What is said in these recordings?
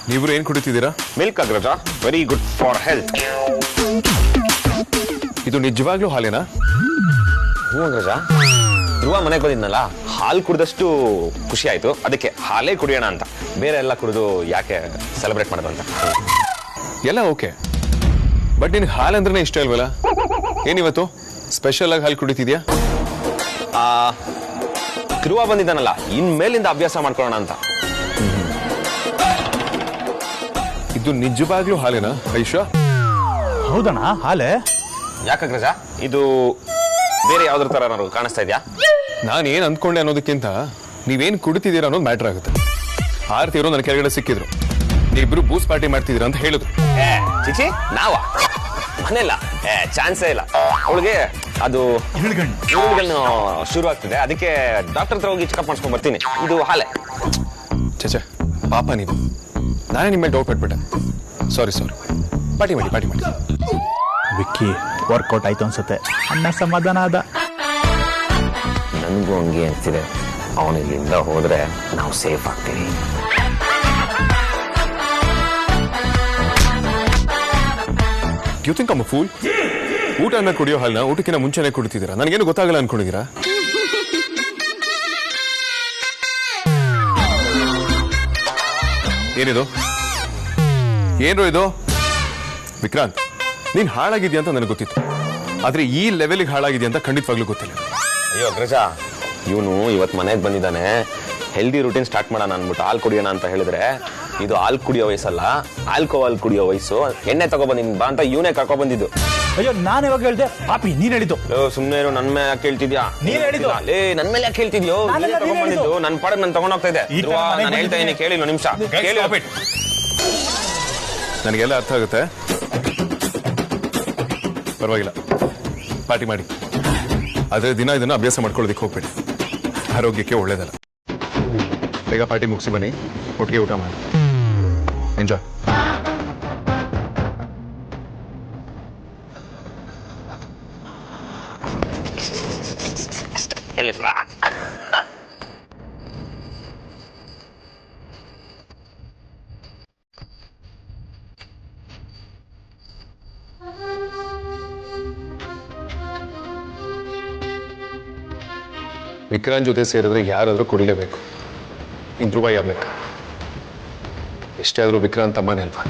ನೀವಿಬ್ರು ಏನ್ ಕುಡಿತಿದ್ದೀರಾ? Milk Agraja, very good for health. ಇದು ನಿಜವಾಗ್ಲೂ ಹಾಲೇನಾ? ಹ್ಞೂ ಅಗ್ರಜ, ಧ್ರುವ ಮನೆಗೆ ಬಂದಿದ್ನಲ್ಲ, ಹಾಲು ಕುಡಿದಷ್ಟು ಖುಷಿ ಆಯ್ತು, ಅದಕ್ಕೆ ಹಾಲೇ ಕುಡಿಯೋಣ ಅಂತ. ಬೇರೆ ಎಲ್ಲ ಕುಡಿದು ಯಾಕೆ ಸೆಲೆಬ್ರೇಟ್ ಮಾಡೋದು ಅಂತ. ಎಲ್ಲ ಓಕೆ, ಬಟ್ ನಿನ್ಗೆ ಹಾಲಂದ್ರೆ ಇಷ್ಟ ಇಲ್ವಲ್ಲ? ಏನಿವತ್ತು ಸ್ಪೆಷಲ್ ಆಗಿ ಹಾಲು ಕುಡಿತಿದ್ಯಾ? ಧ್ರುವ ಬಂದಿದ್ದಾನಲ್ಲ, ಇನ್ಮೇಲಿಂದ ಅಭ್ಯಾಸ ಮಾಡ್ಕೊಳ್ಳೋಣ ಅಂತ. ಇದು ನಿಜವಾಗ್ಲೂ ಹಾಲೇನಾ ಐಶಾ? ಹೌದಣ್ಣ, ಹಾಲೆ. ಯಾಕಗ್ರಜ, ಇದು ಬೇರೆ ಯಾವ್ದ್ರ ತರ ನನಗೆ ಕಾಣಿಸ್ತಾ ಇದೆಯಾ? ನಾನು ಏನ್ ಅಂದ್ಕೊಂಡೆ ಅನ್ನೋದಕ್ಕಿಂತ ನೀವೇನ್ ಕುಡಿತಿದ್ದೀರಾ ಅನ್ನೋದು ಮ್ಯಾಟರ್ ಆಗುತ್ತೆ. ಆರ್ತಿಯವರು ನನ್ನ ಕೆಳಗಡೆ ಸಿಕ್ಕಿದ್ರು, ನೀವಿಬ್ರು ಬೂಸ್ ಪಾರ್ಟಿ ಮಾಡ್ತಿದ್ದೀರಾ ಅಂತ ಹೇಳಿದ್ರು. ಚಿಚಿ, ನಾವ ಮನೆಯಲ್ಲ, ಚಾನ್ಸೇ ಇಲ್ಲ. ಅವಳಿಗೆ ಅದು ಇಳುಗಣ್ಣು ಶುರು ಆಗ್ತಿದೆ, ಅದಕ್ಕೆ ಡಾಕ್ಟರ್ ಹತ್ರ ಹೋಗಿ ಚೆಕಪ್ ಮಾಡ್ಸ್ಕೊಂಡ್ ಬರ್ತೀನಿ. ಇದು ಹಾಲೆ. ಚಚೆ ಪಾಪ ನೀವು, ನಾನೇ ನಿಮ್ಮ ಮೇಲೆ ಡೌಟ್ ಪಟ್ಬಿಟ್ಟೆ. ಸಾರಿ. ಪಾರ್ಟಿ ಮಾಡಿ. ವಿಕ್ಕಿ ವರ್ಕೌಟ್ ಆಯ್ತು ಅನ್ಸುತ್ತೆ. ಅಣ್ಣ ಸಮಾಧಾನ ಆದ. ನನಗೂ ಹಂಗೆ ಅನ್ಸಿದೆ. ಅವನು ಇಲ್ಲಿಂದ ಹೋದ್ರೆ ನಾವು ಸೇಫ್ ಆಗ್ತೀವಿ. You think I am a fool? ಊಟನ ಕುಡಿಯೋ ಹಾಲನ್ನ ಊಟಕ್ಕಿಂತ ಮುಂಚೆನೆ ಕುಡಿತಿದ್ದೀರಾ? ನನಗೇನು ಗೊತ್ತಾಗಲ್ಲ ಅನ್ಕೊಂಡಿದ್ದೀರಾ? ಏನಿದು? ಏನು ಇದು? ವಿಕ್ರಾಂತ್, ನೀನ್ ಹಾಳಾಗಿದ್ಯಾ ಅಂತ ನನಗೆ ಗೊತ್ತಿತ್ತು, ಆದ್ರೆ ಈ ಲೆವೆಲ್ಗೆ ಹಾಳಾಗಿದ್ಯಾ ಅಂತ ಖಂಡಿತವಾಗ್ಲೂ ಗೊತ್ತಿಲ್ಲ. ಅಯ್ಯೋ ಅಗ್ರಜ, ಇವನು ಇವತ್ತು ಮನೆಗೆ ಬಂದಿದ್ದಾನೆ, ಹೆಲ್ದಿ ರೂಟೀನ್ ಸ್ಟಾರ್ಟ್ ಮಾಡೋಣ ಅನ್ಬಿಟ್ಟು ಹಾಲು ಕುಡಿಯೋಣ ಅಂತ ಹೇಳಿದ್ರೆ, ಇದು ಹಾಲು ಕುಡಿಯೋ ವಯಸ್ಸಲ್ಲ, ಆಲ್ಕೋಹಾಲ್ ಕುಡಿಯೋ ವಯಸ್ಸು. ಎಣ್ಣೆ ತಗೊಬಂದಿನಿ ಬಾ ಅಂತ ಇವನೇ ಕರ್ಕೊಂಡ್ ಬಂದಿದ್ದು. ಅಯ್ಯೋ, ನಾನು ಯಾವಾಗ ಹೇಳ್ದೆ? ಪಾಪಿ, ನೀನ್ ಹೇಳಿದ್ದು. ಸುಮ್ಮನೆ ನನ್ನ ಮೇಲೆ ಯಾಕೆ ಕೇಳ್ತಿದ್ಯಾ? ನೀನ್ ಹೇಳಿದ್ದು. ನನ್ನ ಮೇಲೆ ಯಾಕೆ ಕೇಳ್ತಿದ್ಯೋ? ತಗೊಂಡ್ಬಂದಿದ್ದು ನನ್ನ ಪಾಡಕ್ ನಾನು ತಗೊಂಡೋಗ್ತಾ ಇದ್ದೆ. ನಾನು ಹೇಳ್ತಾ ಇದೀನಿ, ಕೇಳಿ ಒಂದು ನಿಮಿಷ ಕೇಳಿ. ನನಗೆಲ್ಲ ಅರ್ಥ ಆಗುತ್ತೆ, ಪರವಾಗಿಲ್ಲ, ಪಾರ್ಟಿ ಮಾಡಿ. ಆದ್ರೆ ದಿನ ಇದನ್ನು ಅಭ್ಯಾಸ ಮಾಡ್ಕೊಳ್ಳೋದಕ್ಕೆ ಹೋಗ್ಬೇಡಿ, ಆರೋಗ್ಯಕ್ಕೆ ಒಳ್ಳೇದಲ್ಲ. ಬೇಗ ಪಾರ್ಟಿ ಮುಗಿಸಿ ಬನ್ನಿ, ಒಟ್ಟಿಗೆ ಊಟ ಮಾಡಿ. ಎಂಜಾಯ್. ವಿಕ್ರಾಂತ್ ಜೊತೆ ಸೇರಿದ್ರೆ ಯಾರಾದ್ರೂ ಕುಡಿಲೇಬೇಕು. ಇನ್ ಧ್ರುವ ಆಗ್ಬೇಕು. ಎಷ್ಟೇ ಆದ್ರೂ ವಿಕ್ರಾಂತ್ ಅಮ್ಮನೇ ಅಲ್ವಾ?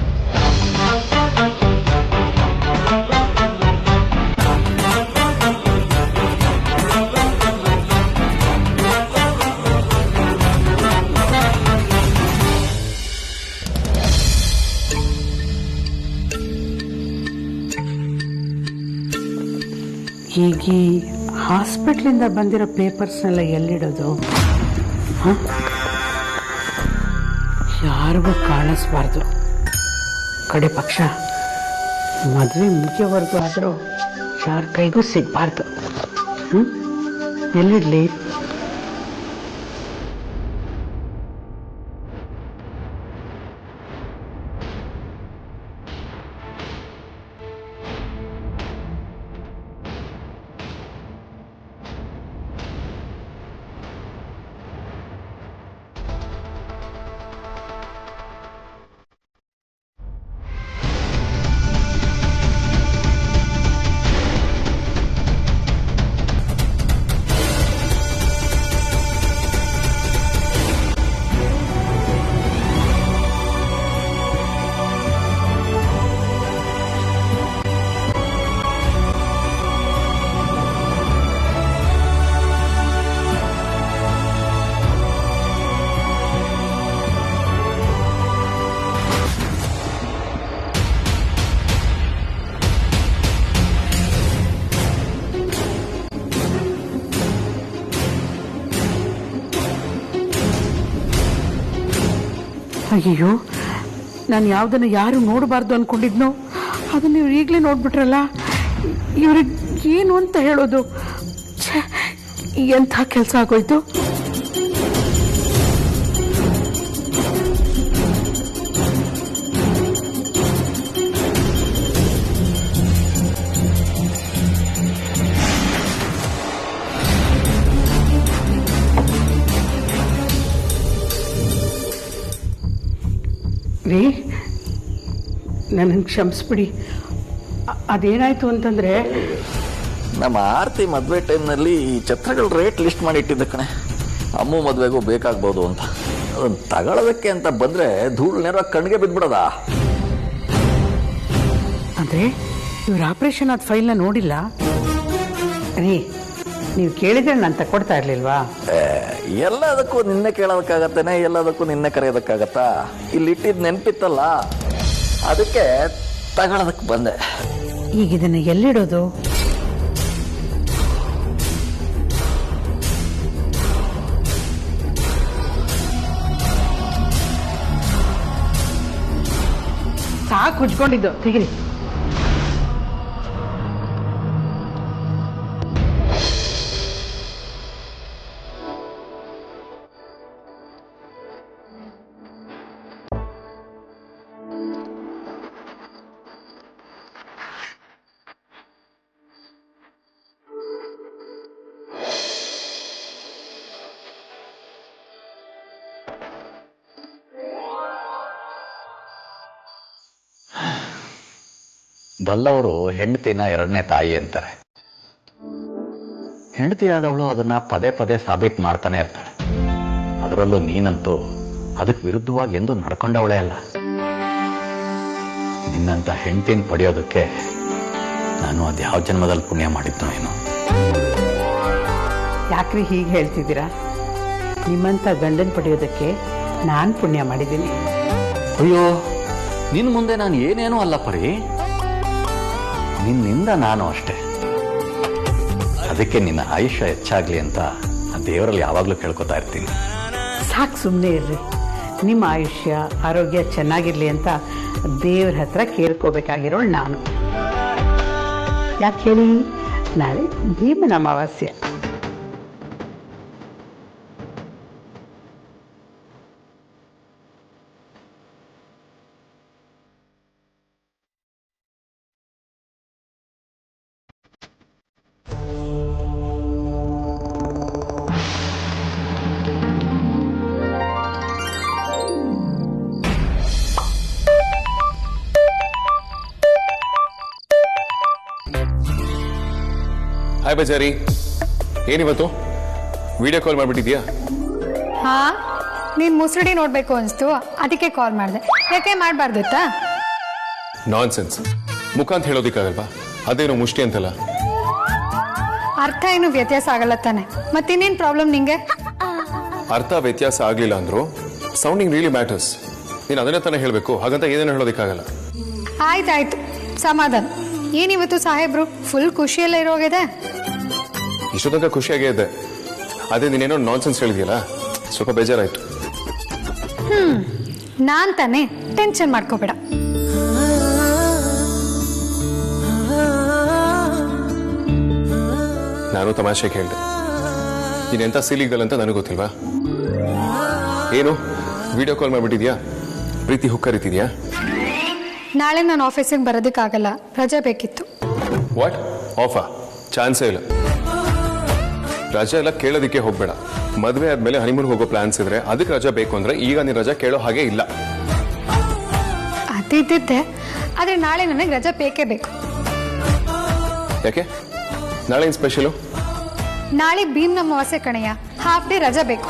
ಈಗ ಹಾಸ್ಪಿಟ್ಲಿಂದ ಬಂದಿರೋ ಪೇಪರ್ಸ್ನೆಲ್ಲ ಎಲ್ಲಿಡೋದು? ಯಾರಿಗೂ ಕಾಣಿಸ್ಬಾರ್ದು. ಕಡೆ ಪಕ್ಷ ಮದುವೆ ಮುಗಿಯೋವರೆಗೂ ಆದರೂ ಯಾರ ಕೈಗೂ ಸಿಗಬಾರ್ದು. ಎಲ್ಲಿಡ್ಲಿ? ಅಯ್ಯೋ, ನಾನು ಯಾವುದನ್ನು ಯಾರು ನೋಡಬಾರ್ದು ಅನ್ಕೊಂಡಿದ್ನೋ ಅದನ್ನ ನೀವು ಈಗಲೇ ನೋಡ್ಬಿಟ್ರಲ್ಲ. ಇವ್ರಿಗೆ ಏನು ಅಂತ ಹೇಳೋದು? ಎಂಥ ಕೆಲಸ ಆಗೋಯ್ತು. ರೀ ನನ್ನನ್ನು ಕ್ಷಮಿಸ್ಬಿಡಿ. ಅದೇನಾಯ್ತು ಅಂತಂದರೆ ನಮ್ಮ ಆರತಿ ಮದುವೆ ಟೈಮ್ನಲ್ಲಿ ಈ ಛತ್ರಗಳ ರೇಟ್ ಲಿಸ್ಟ್ ಮಾಡಿ ಇಟ್ಟಿದ್ದ ಕಣೆ. ಅಮ್ಮು ಮದುವೆಗೂ ಬೇಕಾಗ್ಬೋದು ಅಂತ. ಅದನ್ನು ತಗೊಳ್ಳೋದಕ್ಕೆ ಅಂತ ಬಂದರೆ ಧೂಳು ನೇರ ಕಣ್ಣಿಗೆ ಬಿದ್ದುಬಿಡೋದಾ? ಅಂದರೆ ಇವ್ರ ಆಪ್ರೇಷನ್ ಆದ ಫೈಲ್ನ ನೋಡಿಲ್ಲ ರೀ? ನೀವು ಕೇಳಿದ್ರೆ ನಾನು ತಗೊಡ್ತಾ ಇರಲಿಲ್ವಾ? ಎಲ್ಲದಕ್ಕೂ ನಿನ್ನೆ ಕೇಳೋದಕ್ಕಾಗತ್ತೇನೆ, ಎಲ್ಲದಕ್ಕೂ ನಿನ್ನೆ ಕರೆಯೋದಕ್ಕಾಗತ್ತಾ? ಇಲ್ಲಿ ಇಟ್ಟಿದ್ದು ನೆನಪಿತ್ತಲ್ಲ, ಅದಕ್ಕೆ ತಗೊಳ್ಳೋದಕ್ಕೆ ಬಂದೆ. ಈಗ ಇದನ್ನು ಎಲ್ಲಿಡೋದು? ಸಾಕು ಉಜ್ಕೊಂಡಿದ್ದು, ತೆಗಿರಿ. ಬಲ್ಲವರು ಹೆಂಡತಿನ ಎರಡನೇ ತಾಯಿ ಅಂತಾರೆ. ಹೆಂಡತಿಯಾದವಳು ಅದನ್ನ ಪದೇ ಪದೇ ಸಾಬೀತು ಮಾಡ್ತಾನೆ ಇರ್ತಾಳೆ. ಅದರಲ್ಲೂ ನೀನಂತೂ ಅದಕ್ಕೆ ವಿರುದ್ಧವಾಗಿ ಎಂದು ನಡ್ಕೊಂಡವಳೇ ಅಲ್ಲ. ನಿನ್ನಂತ ಹೆಂಡತಿನ ಪಡೆಯೋದಕ್ಕೆ ನಾನು ಅದ್ಯಾವ ಜನ್ಮದಲ್ಲಿ ಪುಣ್ಯ ಮಾಡಿದ್ನೋ ಏನೋ. ಯಾಕ್ರಿ ಹೀಗೆ ಹೇಳ್ತಿದ್ದೀರಾ? ನಿಮ್ಮಂಥ ಗಂಡನ ಪಡೆಯೋದಕ್ಕೆ ನಾನು ಪುಣ್ಯ ಮಾಡಿದ್ದೀನಿ. ಅಯ್ಯೋ, ನಿನ್ನ ಮುಂದೆ ನಾನು ಏನೇನೂ ಅಲ್ಲ ಪರಿ. ನಿನ್ನಿಂದ ನಾನು ಅಷ್ಟೇ. ಅದಕ್ಕೆ ನಿನ್ನ ಆಯುಷ್ಯ ಹೆಚ್ಚಾಗ್ಲಿ ಅಂತ ದೇವರಲ್ಲಿ ಯಾವಾಗಲೂ ಕೇಳ್ಕೊತಾ ಇರ್ತೀನಿ. ಸಾಕು, ಸುಮ್ಮನೆ ಇರ್ರಿ. ನಿಮ್ಮ ಆಯುಷ್ಯ ಆರೋಗ್ಯ ಚೆನ್ನಾಗಿರ್ಲಿ ಅಂತ ದೇವ್ರ ಹತ್ರ ಕೇಳ್ಕೋಬೇಕಾಗಿರೋಳು ನಾನು. ಯಾಕೆ ಹೇಳಿ? ನಾಳೆ ಭೀಮನ ಅಮಾವಾಸ್ಯೆ. ಹಾಯ್ ಬಜಾರಿ, ಏನಿವತ್ತು ವಿಡಿಯೋ ಕಾಲ್ ಮಾಡಿಬಿಟ್ಟಿದ್ಯಾ? ಹಾ, ನೀನ್ ಮುಸುಡಿ ನೋಡ್ಬೇಕು ಅನ್ಸ್ತು, ಅದಕ್ಕೆ ಕಾಲ್ ಮಾಡಿದೆ. ಯಾಕೆ ಮಾಡಬಾರ್ದಿತ್ತಾ? ನಾನ್ ಸೆನ್ಸ್. ಮುಖ ಅಂತ ಹೇಳೋದಿಕ್ಕಾಗಲ್ವಾ? ಅದೇನು ಮುಷ್ಟಿ ಅಂತಲ್ಲ. ಅರ್ಥ ಏನು ವ್ಯತ್ಯಾಸ ಆಗಲ್ಲ ತಾನೆ? ಮತ್ತಿನ್ನೇನ್ ಪ್ರಾಬ್ಲಮ್ ನಿಂಗೆ? ಅರ್ಥ ವ್ಯತ್ಯಾಸ ಆಗ್ಲಿಲ್ಲ ಅಂದ್ರು ಸೌಂಡಿಂಗ್ ರಿಯಲಿ ಮ್ಯಾಟರ್ಸ್. ನೀನು ಅದನ್ನೇ ತಾನೇ ಹೇಳಬೇಕು, ಹಾಗಂತ ಏನೇನು ಹೇಳೋದಿಕ್ಕಾಗಲ್ಲ. ಆಯ್ತಾಯ್ತು, ಸಮಾಧಾನ. ಏನಿವತ್ತು ಸಾಹೇಬ್ರು ಫುಲ್ ಖುಷಿಯಲ್ಲ ಇರೋಗಿದೆ? ಇಷ್ಟು ತನಕ ಖುಷಿಯಾಗೇ ಇದೆ. ಅದೇ ನೀನೇನೋ ನಾನ್ ಸೆನ್ಸ್ ಹೇಳಿದ್ಯಲ್ಲ, ಸ್ವಲ್ಪ ಬೇಜಾರಾಯ್ತು. ನಾನ್ ತಾನೇ, ಟೆನ್ಷನ್ ಮಾಡ್ಕೋಬೇಡ. ನಾನು ತಮಾಷೆಗೆ ಹೇಳಿದೆ. ನೀನೆಂತ ಸಿಲಿಗಲ್ ಅಂತ ನನಗೆ ಗೊತ್ತಿಲ್ವಾ? ಏನು ವಿಡಿಯೋ ಕಾಲ್ ಮಾಡಿಬಿಟ್ಟಿದ್ಯಾ? ಪ್ರೀತಿ ಹುಕ್ಕರಿತಿದ್ಯಾ? ನಾಳೆ ನಾನು ಆಫೀಸಿಗೆ ಬರೋದಕ್ಕಾಗಲ್ಲ, ರಜೆ ಬೇಕಿತ್ತು. ವಾಟ್? ಆಫಾ? ಚಾನ್ಸೇ ಇಲ್ಲ. ರಜಾ ಎಲ್ಲ ಕೇಳೋದಕ್ಕೆ ಹೋಗ್ಬೇಡ. ಮದುವೆ ಆದ್ಮೇಲೆ ಹನಿಮೂನ್ ಹೋಗೋ ಪ್ಲಾನ್ಸ್ ಇದ್ರೆ ಅದಕ್ಕೆ ರಜಾ ಬೇಕು ಅಂದ್ರೆ ಈಗ ನೀನು ರಜಾ ಕೇಳೋ ಹಾಗೆ ಇಲ್ಲ. ಅದಿದ್ದೆ, ಆದ್ರೆ ನಾಳೆ ನನಗೆ ರಜೆ ಬೇಕೇ ಬೇಕು. ಯಾಕೆ? ನಾಳೆ ಏನು ಸ್ಪೆಷಲು? ನಾಳೆ ಭೀಮ್ನ ಅಮಾವಾಸ್ಯೆ ಕಣಯ್ಯ, ಹಾಫ್ ಡೇ ರಜೆ ಬೇಕು.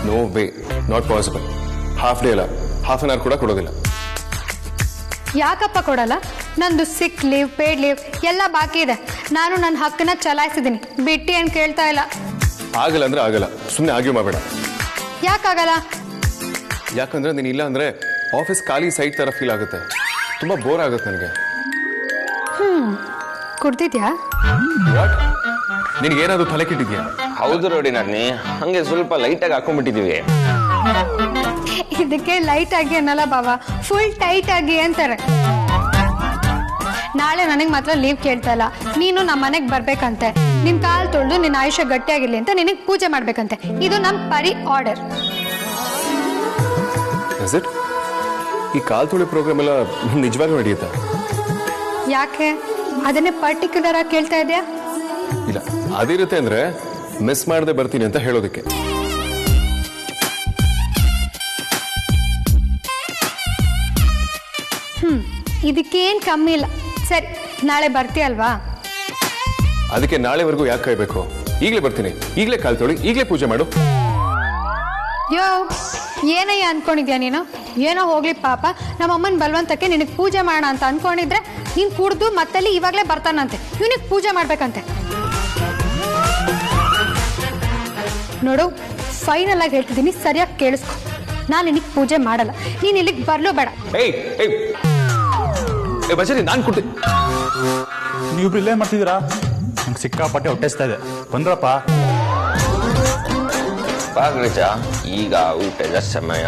No way, not possible. Half day ಅಲ್ಲ, ಹಾಫ್ ಅನ್ ಅವರ್ ಕೂಡ ಕೊಡೋದಿಲ್ಲ. ಯಾಕಪ್ಪ ಕೊಡಲ್ಲ? ನಂದು ಸಿಕ್ ಲೀವ್, ಪೇಡ್ ಲೀವ್ ಎಲ್ಲ ಬಾಕಿ ಇದೆ. ನಾನು ನನ್ನ ಹಕ್ಕನ್ನ ಚಲಾಯಿಸಿದ್ದೀನಿ, ಬಿಟ್ಟು ಏನು ಕೇಳ್ತಾ ಇಲ್ಲ. ಆಗಲ್ಲ ಅಂದ್ರೆ ಆಗಲ್ಲ, ಸುಮ್ಮನೆ ಆರ್ಗ್ಯೂ ಮಾಡಬೇಡ. ಯಾಕಾಗಲ್ಲ? ಯಾಕಂದ್ರೆ ನೀನು ಇಲ್ಲ ಅಂದ್ರೆ ಆಫೀಸ್ ಖಾಲಿ ಸೈಟ್ ತರ ಫೀಲ್ ಆಗುತ್ತೆ, ತುಂಬಾ ಬೋರ್ ಆಗುತ್ತೆ ನನಗೆ. ಕುಡ್ದಿದ್ಯಾ? ವಾಟ್? ನಿನಗೇನಾದ್ರು ತಲೆ ಕೆಟ್ಟಿದ್ಯಾ? ಹೌದು ನೋಡಿ, ನಾನಿ ಹಂಗೆ ಸ್ವಲ್ಪ ಲೈಟಾಗಿ ಹಾಕೊಂಡ್ಬಿಟ್ಟಿದೀವಿ. ಇದಕ್ಕೆ ಲೈಟ್ ಆಗಿ ಅನ್ನಲ್ಲ ಬಾಬಾ, ಫುಲ್ ಟೈಟ್ ಆಗಿ ಅಂತಾರೆ. ನಾಳೆ ನನಗೆ ಮಾತ್ರ ಲೀವ್ ಕೇಳ್ತಾ ಇಲ್ಲ. ನೀನು ನಮ್ಮ ಮನೆಗೆ ಬರ್ಬೇಕಂತೆ, ನಿನ್ ಕಾಲ್ ತೊಳೆದು ನಿನ್ನ ಆಯುಷ್ಯ ಗಟ್ಟಿಯಾಗಿರ್ಲಿ ಅಂತ ನಿನಗೆ ಪೂಜೆ ಮಾಡ್ಬೇಕಂತೆ. ಇದು ನಮ್ಮ ಪರಿ ಆರ್ಡರ್. ಈ ಕಾಲ್ ತುಳಿ ಪ್ರೋಗ್ರಾಮ್ ಎಲ್ಲ ನಿಜವಾಗ್ಲೂ ನಡೆಯುತ್ತಾ? ಯಾಕೆ ಅದನ್ನೇ ಪರ್ಟಿಕ್ಯುಲರ್ ಆಗಿ ಕೇಳ್ತಾ ಇದೆಯಾ? ಇಲ್ಲ, ಅದಿರುತ್ತೆ ಅಂದ್ರೆ ಮಿಸ್ ಮಾಡದೆ ಬರ್ತೀನಿ ಅಂತ ಹೇಳೋದಕ್ಕೆ. ಇದಕ್ಕೇನು ಕಮ್ಮಿ ಇಲ್ಲ. ಸರಿ, ನಾಳೆ ಬರ್ತೀಯಲ್ವಾ? ಅದಕ್ಕೆ ನಾಳೆವರೆಗೂ ಯಾಕೆ ಕಾಯ್ಬೇಕು? ಈಗಲೇ ಬರ್ತೀನಿ, ಈಗಲೇ ಕಾಲ್ ತೊಳಿ, ಈಗಲೇ ಪೂಜೆ ಮಾಡು. ಯೋ, ಏನಯ್ಯ ಅನ್ಕೊಂಡಿದ್ಯಾ ನೀನು? ಏನೋ ಹೋಗ್ಲಿ ಪಾಪ, ನಮ್ಮ ಅಮ್ಮನ ಬಲವಂತಕ್ಕೆ ನಿನಗೆ ಪೂಜೆ ಮಾಡೋಣ ಅಂತ ಅನ್ಕೊಂಡಿದ್ರೆ ನೀನು ಕುಡ್ದು ಮತ್ತಲ್ಲಿ ಇವಾಗಲೇ ಬರ್ತಾನಂತೆ. ಇವನಿಗೆ ಪೂಜೆ ಮಾಡ್ಬೇಕಂತೆ. ನೋಡು, ಫೈನಲ್ ಆಗಿ ಹೇಳ್ತಿದ್ದೀನಿ, ಸರಿಯಾಗಿ ಕೇಳಿಸ್ಕೊ. ನಾನು ನಿನಗೆ ಪೂಜೆ ಮಾಡಲ್ಲ. ನೀನು ಇಲ್ಲಿಗೆ ಬರ್ಲೋ ಬೇಡ. ಬಜರಿ ನಾನು ಕೊಡ್ತೀನಿ. ನೀವಿಬ್ರು ಇಲ್ಲೇ ಮಾಡ್ತಿದ್ದೀರಾ? ನಂಗೆ ಸಿಕ್ಕಾಪಟ್ಟೆ ಹೊಟ್ಟೆಸ್ತಾ ಇದೆ. ಬಂದ್ರಪ್ಪ? ಭಾಗಜ, ಈಗ ಊಟದ ಸಮಯ.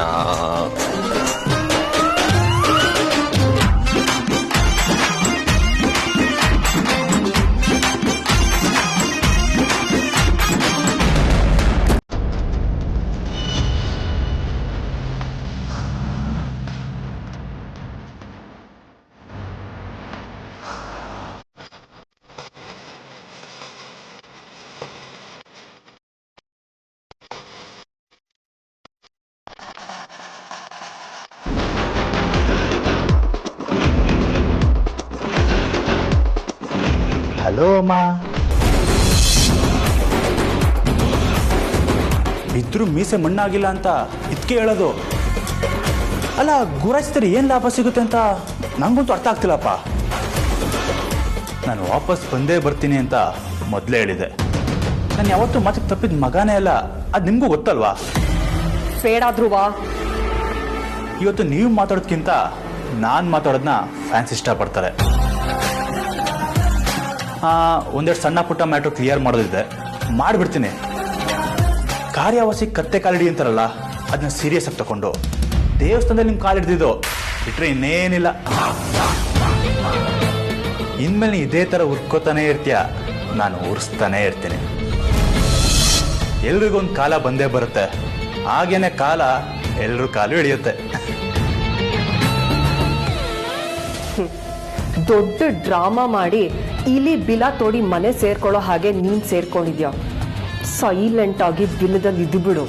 ಹಲೋ ಅಮ್ಮ. ಬಿದ್ರು ಮೀಸೆ ಮಣ್ಣಾಗಿಲ್ಲ ಅಂತ ಇದಕ್ಕೆ ಹೇಳೋದು. ಅಲ್ಲ, ಗುರಾಯಿಸಿದ್ರೆ ಏನು ಲಾಭ ಸಿಗುತ್ತೆ ಅಂತ ನಂಗಂತೂ ಅರ್ಥ ಆಗ್ತಿಲ್ಲಪ್ಪ. ನಾನು ವಾಪಸ್ ಬಂದೇ ಬರ್ತೀನಿ ಅಂತ ಮೊದಲೇ ಹೇಳಿದೆ. ನಾನು ಯಾವತ್ತೂ ಮಾತಿಗೆ ತಪ್ಪಿದ ಮಗನೇ ಅಲ್ಲ, ಅದು ನಿಮಗೂ ಗೊತ್ತಲ್ವಾ? ಬೇಡಾದ್ರುವಾ. ಇವತ್ತು ನೀವು ಮಾತಾಡೋದ್ಕಿಂತ ನಾನು ಮಾತಾಡೋದನ್ನ ಫ್ಯಾನ್ಸ್ ಇಷ್ಟಪಡ್ತಾರೆ. ಒಂದೆರಡು ಸಣ್ಣ ಪುಟ್ಟ ಮ್ಯಾಟ್ರು ಕ್ಲಿಯರ್ ಮಾಡೋದಿದೆ, ಮಾಡಿಬಿಡ್ತೀನಿ. ಕಾರ್ಯವಾಸಿ ಕತ್ತೆ ಕಾಲಿಡಿ ಅಂತಾರಲ್ಲ, ಅದನ್ನ ಸೀರಿಯಸ್ ಆಗಿ ತಗೊಂಡು ದೇವಸ್ಥಾನದಲ್ಲಿ ನಿಮ್ಮ ಕಾಲಿಡ್ದಿದ್ದು ಬಿಟ್ರೆ ಇನ್ನೇನಿಲ್ಲ. ಇನ್ಮೇಲೆ ಇದೇ ಥರ ಉರ್ಕೋತಾನೆ ಇರ್ತೀಯ, ನಾನು ಉರ್ಸ್ತಾನೆ ಇರ್ತೀನಿ. ಎಲ್ರಿಗೊಂದು ಕಾಲ ಬಂದೇ ಬರುತ್ತೆ, ಹಾಗೇನೆ ಕಾಲ ಎಲ್ರ ಕಾಲು ಇಳಿಯುತ್ತೆ. ದೊಡ್ಡ ಡ್ರಾಮಾ ಮಾಡಿ ಇಲಿ ಬಿಲ ತೋಡಿ ಮನೆ ಸೇರ್ಕೊಳ್ಳೋ ಹಾಗೆ ನೀನ್ ಸೇರ್ಕೊಂಡಿದ್ಯಾ. ಸೈಲೆಂಟ್ ಆಗಿ ಬಿಲದಲ್ಲಿ ಇದ್ದು ಬಿಡು.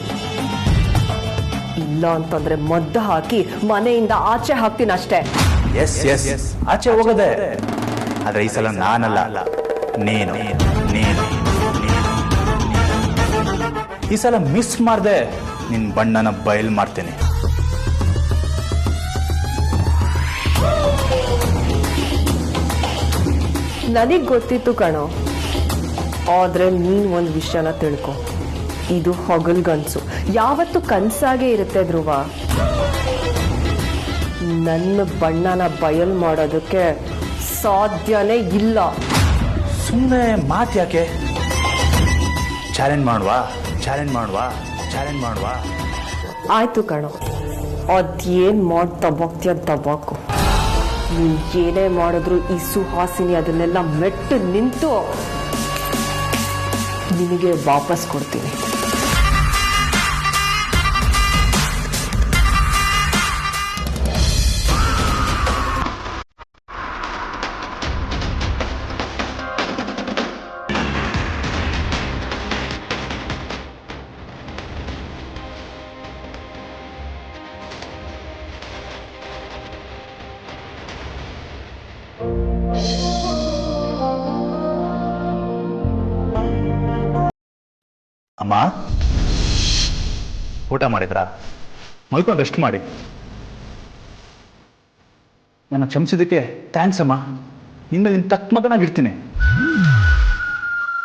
ಇಲ್ಲ ಅಂತಂದ್ರೆ ಮದ್ದು ಹಾಕಿ ಮನೆಯಿಂದ ಆಚೆ ಹಾಕ್ತೀನಿ ಅಷ್ಟೇ. ಎಸ್ ಎಸ್ ಎಸ್, ಆಚೆ ಹೋಗದೆ. ಆದ್ರೆ ಈ ಸಲ ನಾನಲ್ಲ, ನೀನು. ಈ ಸಲ ಮಿಸ್ ಮಾಡ್ದೆ ನಿನ್ ಬಣ್ಣನ ಬಯಲ್ ಮಾಡ್ತೀನಿ. ನನಗ್ ಗೊತ್ತಿತ್ತು ಕಣೋ, ಆದ್ರೆ ನೀನ್ ಒಂದ್ ವಿಷಯನ ತಿಳ್ಕೊ. ಇದು ಹೊಗಲ್ಗನ್ಸು, ಯಾವತ್ತು ಕನ್ಸಾಗೆ ಇರುತ್ತೆ ಧ್ರುವ. ನನ್ನ ಬಣ್ಣನ ಬಯಲ್ ಮಾಡೋದಕ್ಕೆ ಸಾಧ್ಯನೇ ಇಲ್ಲ. ಸುಮ್ಮನೆ ಮಾತು ಯಾಕೆ? ಚಾಲೆಂಜ್ ಮಾಡುವ. ಆಯ್ತು ಕಣೋ, ಅದೇನ್ ಮಾಡ್ ದಬಾಕ್ತಿಯ ದಬಾಕು. ನೀನ್ ಏನೇ ಮಾಡಿದ್ರು ಈ ಸುಹಾಸಿನಿ ಅದನ್ನೆಲ್ಲ ಮೆಟ್ಟು ನಿಂತು ನಿನಗೆ ವಾಪಸ್ ಕೊಡ್ತೀನಿ. ಅಮ್ಮ, ಊಟ ಮಾಡಿದ್ರಾ? ಮಲ್ಕೊಂಡು ರೆಸ್ಟ್ ಮಾಡಿ. ನನ್ನ ಕ್ಷಮಿಸಿದ್ದಕ್ಕೆ ಥ್ಯಾಂಕ್ಸ್ ಅಮ್ಮ. ಇನ್ನು ನಿನ್ನ ತಕ್ಕ ಮಗನಾಗಿರ್ತೀನಿ.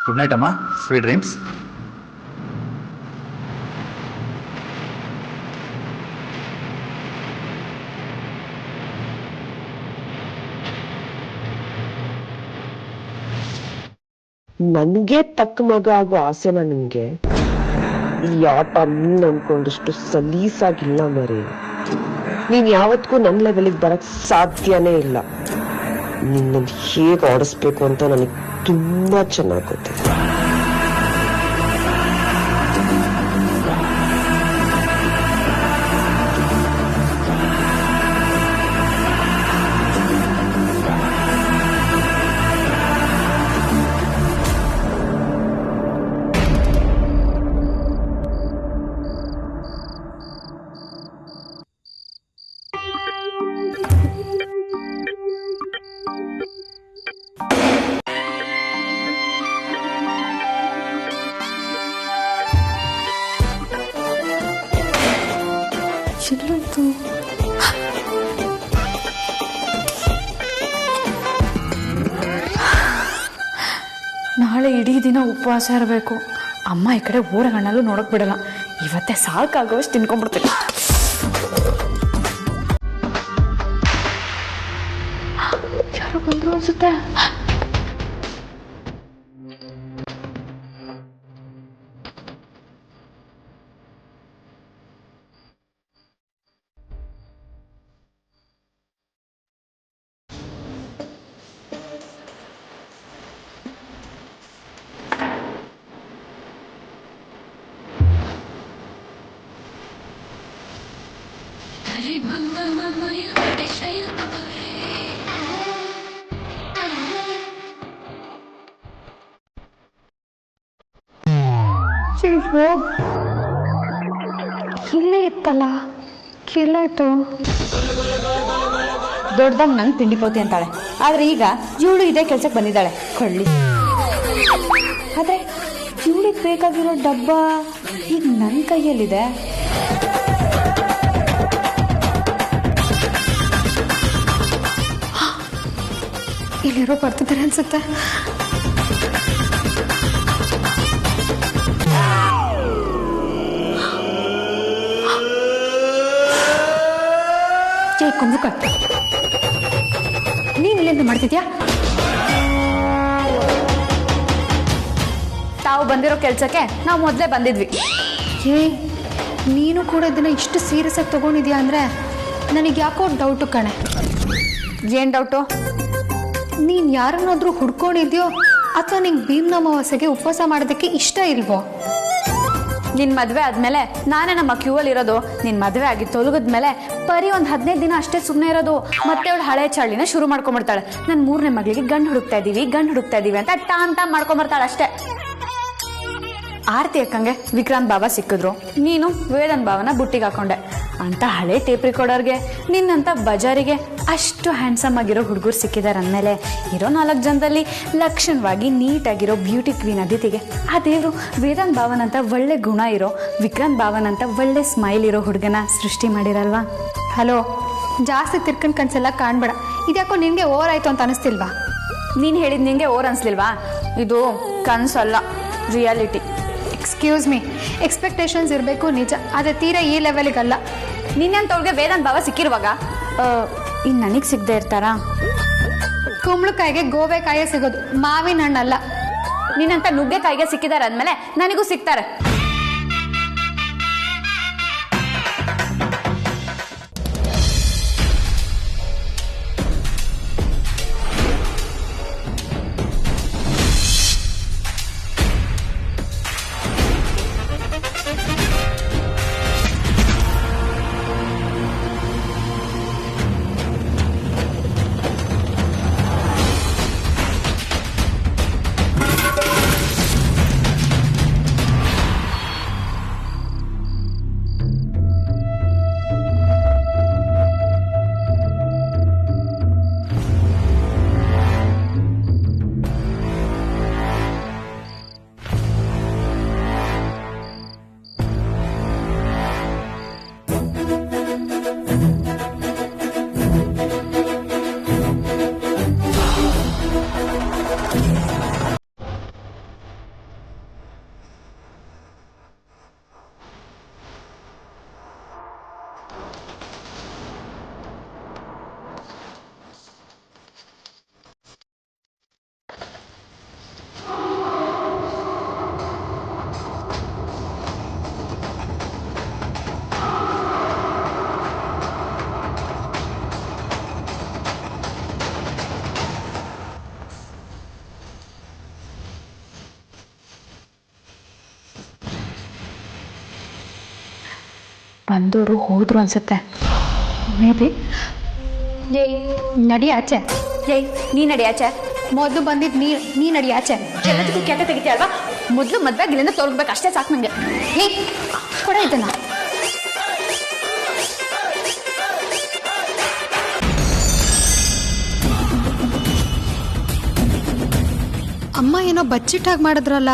ಗುಡ್ ನೈಟ್ ಅಮ್ಮ, ಸ್ವೀಟ್ ಡ್ರೀಮ್ಸ್. ನನ್ಗೆ ತಕ್ಕ ಮಗ ಆಗೋ ಆಸೆನ ನಿಮ್ಗೆ? ಈ ಆಟ ನೀನ್ ಅನ್ಕೊಂಡಷ್ಟು ಸಲೀಸಾಗಿಲ್ಲ ಮರಿ. ನೀನ್ ಯಾವತ್ತಿಗೂ ನನ್ನ ಲೆವೆಲಿಗೆ ಬರಕ್ ಸಾಧ್ಯನೇ ಇಲ್ಲ. ನಿನ್ನನ್ನು ಹೇಗೆ ಆಡಿಸ್ಬೇಕು ಅಂತ ನನಗೆ ತುಂಬಾ ಚೆನ್ನಾಗಿ ಗೊತ್ತಿದೆ. ಎಲ್ಲೋಯ್ತು? ನಾಳೆ ಇಡೀ ದಿನ ಉಪವಾಸ ಇರಬೇಕು. ಅಮ್ಮ ಈ ಕಡೆ ಊರಗಣ್ಣಲ್ಲೂ ನೋಡಕ್ ಬಿಡಲ್ಲ. ಇವತ್ತೇ ಸಾಕಾಗೋಷ್ಟು ತಿನ್ಕೊಂಡ್ಬಿಡ್ತೀನಿ. ಯಾರೋ ಬಂದ್ರು ಅನ್ಸುತ್ತೆ. ಇಲ್ಲೇ ಇತ್ತಲ್ಲ, ಎಲ್ಲಾಯ್ತು? ದೊಡ್ಡದಾಗ ನಂಗೆ ತಿಂಡಿ ಪೋತಿ ಅಂತಾಳೆ, ಆದ್ರೆ ಈಗ ಇವಳು ಇದೇ ಕೆಲ್ಸಕ್ಕೆ ಬಂದಿದ್ದಾಳೆ ಕೊಳ್ಳಿ. ಆದ್ರೆ ಇವಳಿಗೆ ಬೇಕಾಗಿರೋ ಡಬ್ಬ ಈಗ ನನ್ನ ಕೈಯಲ್ಲಿದೆ. ಇಲ್ಲಿರೋ ಬರ್ತಿದ್ದಾರೆ ಅನ್ಸುತ್ತೆ. ಕುಂಬುಕ, ನೀನ್ ಇಲ್ಲಿಂದ ಮಾಡ್ತಿದ್ಯಾ? ತಾವು ಬಂದಿರೋ ಕೆಲ್ಸಕ್ಕೆ ನಾವು ಮೊದಲೇ ಬಂದಿದ್ವಿ. ನೀನು ಕೂಡ ಇದನ್ನ ಇಷ್ಟು ಸೀರಿಯಸ್ ಆಗಿ ತಗೊಂಡಿದ್ಯಾ ಅಂದ್ರೆ ನನಗೆ ಯಾಕೋ ಡೌಟು ಕಣೆ. ಏನ್ ಡೌಟು? ನೀನ್ ಯಾರನ್ನಾದ್ರೂ ಹುಡ್ಕೊಂಡಿದ್ಯೋ ಅಥವಾ ನಿಂಗೆ ಭೀಮ್ನಮಾವಾಸ್ಯೆಗೆ ಉಪವಾಸ ಮಾಡೋದಕ್ಕೆ ಇಷ್ಟ ಇಲ್ವೋ? ನಿನ್ ಮದ್ವೆ ಆದ್ಮೇಲೆ ನಾನೇ ನಮ್ಮ ಕ್ಯೂವಲ್ಲಿ ಇರೋದು. ನಿನ್ ಮದ್ವೆ ಆಗಿ ತೊಲಗದ್ಮೇಲೆ ಬರೀ ಒಂದು 15 ದಿನ ಅಷ್ಟೇ ಸುಮ್ಮನೆ ಇರೋದು. ಮತ್ತೆ ಅವಳು ಹಳೆ ಚಾಳಿನ ಶುರು ಮಾಡ್ಕೊಂಡ್ಬಿಡ್ತಾಳೆ. ನನ್ನ 3ನೇ ಮಗಳಿಗೆ ಗಂಡು ಹುಡುಕ್ತಾ ಇದೀವಿ ಅಂತ ಟಾಮ್ ಮಾಡ್ಕೊಂಡ್ಬರ್ತಾಳೆ ಅಷ್ಟೇ. ಆರ್ತಿ ಅಕ್ಕಂಗೆ ವಿಕ್ರಾಂತ್ ಬಾಬಾ ಸಿಕ್ಕಿದ್ರು, ನೀನು ವೇದನ್ ಬಾವನ ಬುಟ್ಟಿಗೆ ಹಾಕೊಂಡೆ ಅಂತ ಹಳೆ ಟೇಪ್ ರಿಕಾರ್ಡರ್ಗೆ ನಿನ್ನಂತ ಬಜಾರಿಗೆ ಅಷ್ಟು ಹ್ಯಾಂಡ್ಸಮ್ ಆಗಿರೋ ಹುಡುಗರು ಸಿಕ್ಕಿದಾರೆ ಅಂದಮೇಲೆ ಇರೋ 4 ಜನದಲ್ಲಿ ಲಕ್ಷಣವಾಗಿ ನೀಟಾಗಿರೋ ಬ್ಯೂಟಿ ಕ್ವೀನ್ ಅದಿತಿಗೆ ಆ ದೇವರು ವೇದನ್ ಬಾವನ್ ಅಂತ ಒಳ್ಳೆ ಗುಣ ಇರೋ ವಿಕ್ರಾಂತ್ ಬಾವನ್ ಅಂತ ಒಳ್ಳೆ ಸ್ಮೈಲ್ ಇರೋ ಹುಡುಗನ ಸೃಷ್ಟಿ ಮಾಡಿರಲ್ವಾ? ಹಲೋ, ಜಾಸ್ತಿ ತಿರ್ಕಂಡ್ ಕನ್ಸೆಲ್ಲ ಕಾಣ್ಬೇಡ. ಇದ್ಯಾಕೋ ನಿನ್ಗೆ ಓವರ್ ಆಯ್ತು ಅಂತ ಅನಿಸ್ತಿಲ್ವಾ? ನೀನು ಹೇಳಿದ್ ನಿಂಗೆ ಓವರ್ ಅನ್ಸ್ಲಿಲ್ವಾ? ಇದು ಕನ್ಸಲ್ಲ, ರಿಯಾಲಿಟಿ. ಎಕ್ಸ್ಕ್ಯೂಸ್ ಮೀ, ಎಕ್ಸ್ಪೆಕ್ಟೇಷನ್ಸ್ ಇರಬೇಕು ನಿಜ, ಆದರೆ ತೀರಾ ಈ ಲೆವೆಲಿಗಲ್ಲ. ನಿನ್ನಂತವ್ಳಿಗೆ ವೇದಾಂತ್ ಬಾವ ಸಿಕ್ಕಿರುವಾಗ ಇನ್ನು ನನಗೆ ಸಿಗದೆ ಇರ್ತಾರಾ? ಕುಂಬಳಕಾಯಿಗೆ ಗೋವೆಕಾಯೇ ಸಿಗೋದು, ಮಾವಿನ ಹಣ್ಣಲ್ಲ. ನಿನ್ನಂತ ನುಗ್ಗೆಕಾಯಿಗೆ ಸಿಕ್ಕಿದ್ದಾರೆ ಅಂದಮೇಲೆ ನನಗೂ ಸಿಗ್ತಾರೆ. ಬಂದವರು ಹೋದ್ರು ಅನ್ಸುತ್ತೆ. May be. ನಡಿ ಆಚೆ. ನೀ ನಡಿ ಆಚೆ. ಮೊದಲು ಬಂದಿದ್ದು ನೀ ನಡಿ ಆಚೆ. ಎಲ್ಲದಕ್ಕೂ ಕೆಟ್ಟ ತೆಗಿತೀಯ ಅಲ್ವಾ? ಮೊದಲು ಮದ್ವೆಗೆ ಇಲ್ಲಿಂದ ತೊಲಗ್ಬೇಕು ಅಷ್ಟೇ ಸಾಕು ನನಗೆ. ಕೊಡ ಇದನ್ನ. ಅಮ್ಮ ಏನೋ ಬಚ್ಚಿಟ್ಟಾಗಿ ಮಾಡಿದ್ರಲ್ಲ.